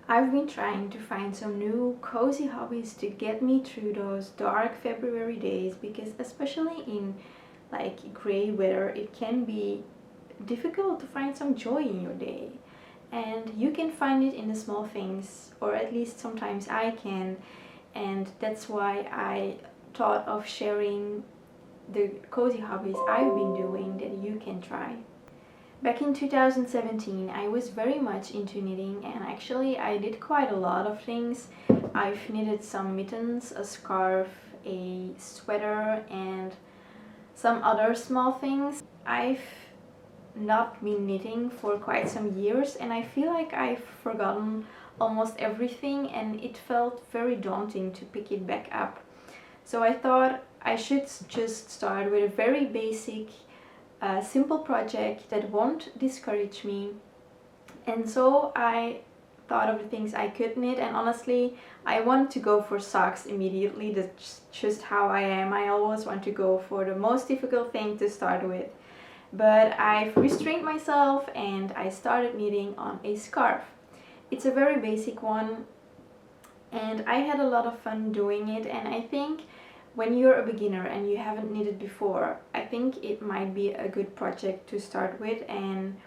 I've been trying to find some new cozy hobbies to get me through those dark February days, because especially in like gray weather it can be difficult to find some joy in your day. And you can find it in the small things, or at least sometimes I can, and that's why I thought of sharing the cozy hobbies I've been doing that you can try. Back in 2017, I was very much into knitting, and actually I did quite a lot of things. I've knitted some mittens, a scarf, a sweater, and some other small things. I've not been knitting for quite some years, and I feel like I've forgotten almost everything, and it felt very daunting to pick it back up. So I thought I should just start with a very basic simple project that won't discourage me. And so I thought of the things I could knit, and honestly I wanted to go for socks immediately. That's just how I am. I always want to go for the most difficult thing to start with. But I've restrained myself and I started knitting on a scarf. It's a very basic one, and I had a lot of fun doing it. And I think when you're a beginner and you haven't knitted before, I think it might be a good project to start with, and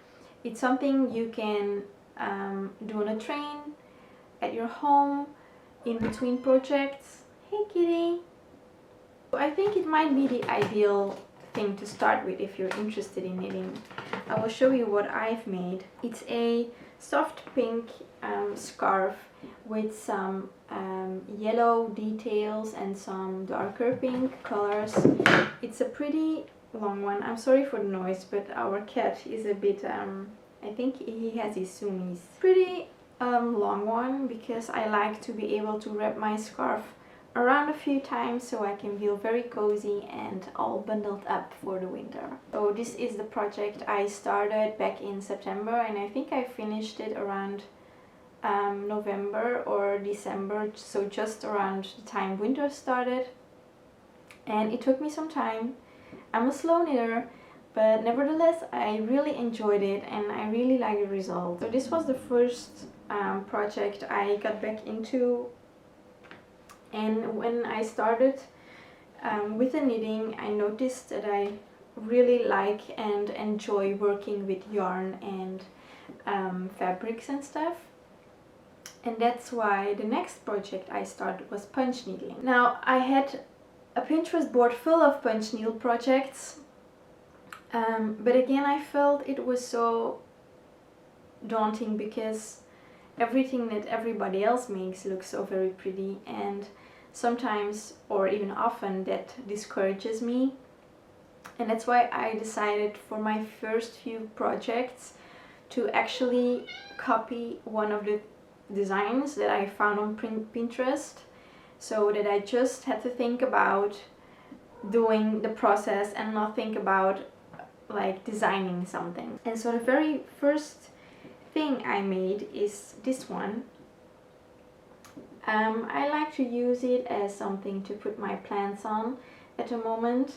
it's something you can do on a train, at your home, in between projects. Hey kitty! I think it might be the ideal thing to start with if you're interested in knitting. I will show you what I've made. It's a soft pink scarf with some yellow details and some darker pink colors. It's a pretty long one. I'm sorry for the noise, but our cat is a bit I think he has his zoomies. Pretty long one, because I like to be able to wrap my scarf around a few times so I can feel very cozy and all bundled up for the winter. So this is the project I started back in September, and I think I finished it around November or December, so just around the time winter started. And it took me some time. I'm a slow knitter, but nevertheless I really enjoyed it and I really like the result. So this was the first project I got back into. And when I started with the knitting, I noticed that I really like and enjoy working with yarn and fabrics and stuff. And that's why the next project I started was punch needling. Now, I had a Pinterest board full of punch needle projects, but again I felt it was so daunting because everything that everybody else makes looks so very pretty, and sometimes, or even often, that discourages me. And that's why I decided for my first few projects to actually copy one of the designs that I found on Pinterest, so that I just had to think about doing the process and not think about like designing something. And so the very first thing I made is this one. I like to use it as something to put my plants on at the moment.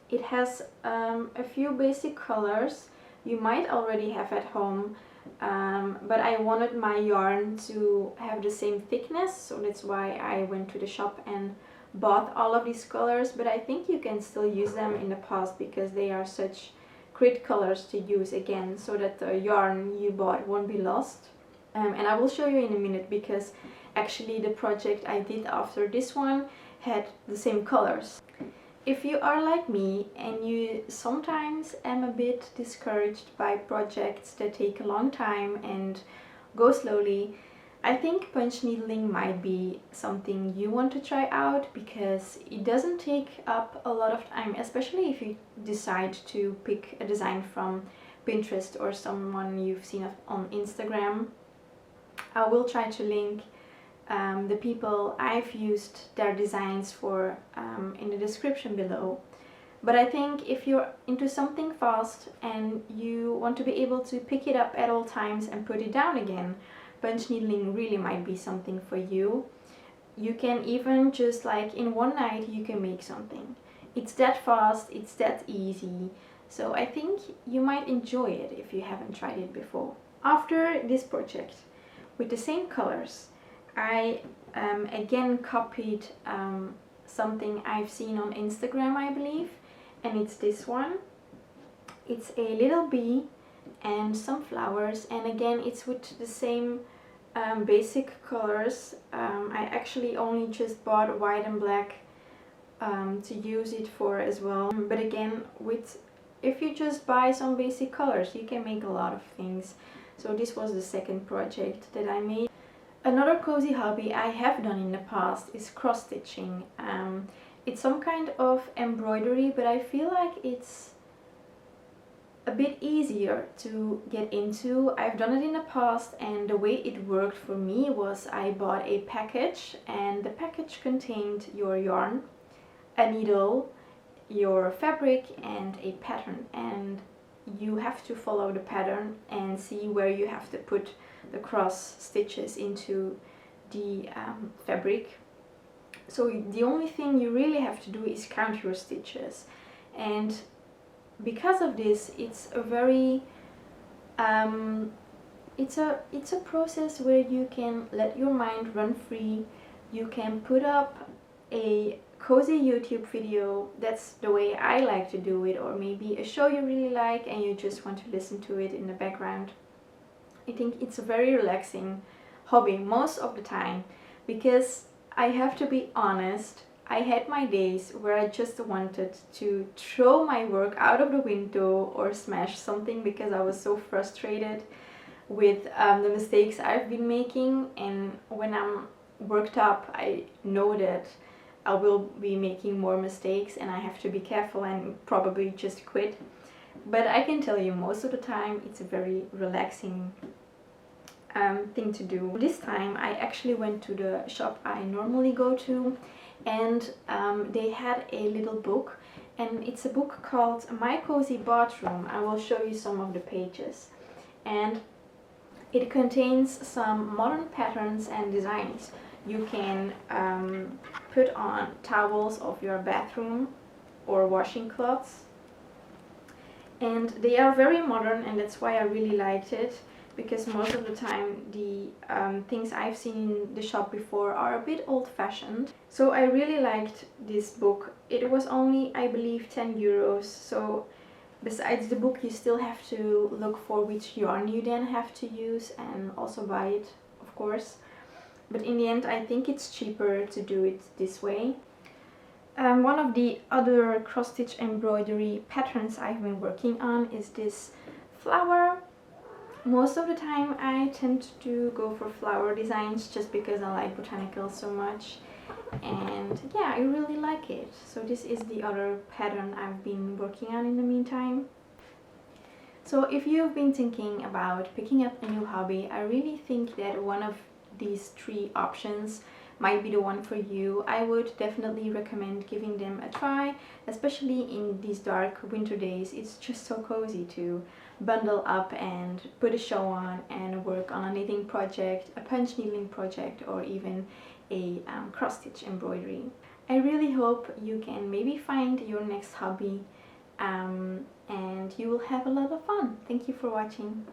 It has a few basic colors you might already have at home, but I wanted my yarn to have the same thickness, so that's why I went to the shop and bought all of these colors. But I think you can still use them in the past because they are such great colors to use again, so that the yarn you bought won't be lost. And I will show you in a minute, because actually the project I did after this one had the same colors. If you are like me and you sometimes am a bit discouraged by projects that take a long time and go slowly, I think punch needling might be something you want to try out, because it doesn't take up a lot of time, especially if you decide to pick a design from Pinterest or someone you've seen on Instagram. I will try to link the people I've used their designs for in the description below. But I think if you're into something fast and you want to be able to pick it up at all times and put it down again, punch needling really might be something for you. You can even just like in one night you can make something. It's that fast, it's that easy. So I think you might enjoy it if you haven't tried it before. After this project, with the same colors. I again copied something I've seen on Instagram, I believe, and it's this one. It's a little bee and some flowers, and again it's with the same basic colors. I actually only just bought white and black to use it for as well, but again, if you just buy some basic colors, you can make a lot of things. So this was the second project that I made. Another cozy hobby I have done in the past is cross stitching. It's some kind of embroidery, but I feel like it's a bit easier to get into. I've done it in the past, and the way it worked for me was I bought a package, and the package contained your yarn, a needle, your fabric, and a pattern, and you have to follow the pattern and see where you have to put the cross stitches into the fabric. So the only thing you really have to do is count your stitches, and because of this, it's a very it's a process where you can let your mind run free. You can put up a cozy YouTube video. That's the way I like to do it, or maybe a show you really like and you just want to listen to it in the background. I think it's a very relaxing hobby most of the time, because I have to be honest, I had my days where I just wanted to throw my work out of the window or smash something because I was so frustrated with the mistakes I've been making. And when I'm worked up, I know that I will be making more mistakes and I have to be careful and probably just quit. But I can tell you, most of the time it's a very relaxing thing to do. This time I actually went to the shop I normally go to, and they had a little book, and it's a book called My Cozy Bathroom. I will show you some of the pages, and it contains some modern patterns and designs. You can put on towels of your bathroom or washing cloths, and they are very modern, and that's why I really liked it, because most of the time the things I've seen in the shop before are a bit old-fashioned. So I really liked this book. It was only, I believe, 10 euros. So besides the book, you still have to look for which yarn you then have to use and also buy it, of course. But in the end, I think it's cheaper to do it this way. One of the other cross-stitch embroidery patterns I've been working on is this flower. Most of the time I tend to go for flower designs just because I like botanicals so much, and yeah, I really like it. So this is the other pattern I've been working on in the meantime. So if you've been thinking about picking up a new hobby, I really think that one of these three options might be the one for you. I would definitely recommend giving them a try, especially in these dark winter days. It's just so cozy to bundle up and put a show on and work on a knitting project, a punch needling project, or even a cross-stitch embroidery. I really hope you can maybe find your next hobby and you will have a lot of fun. Thank you for watching.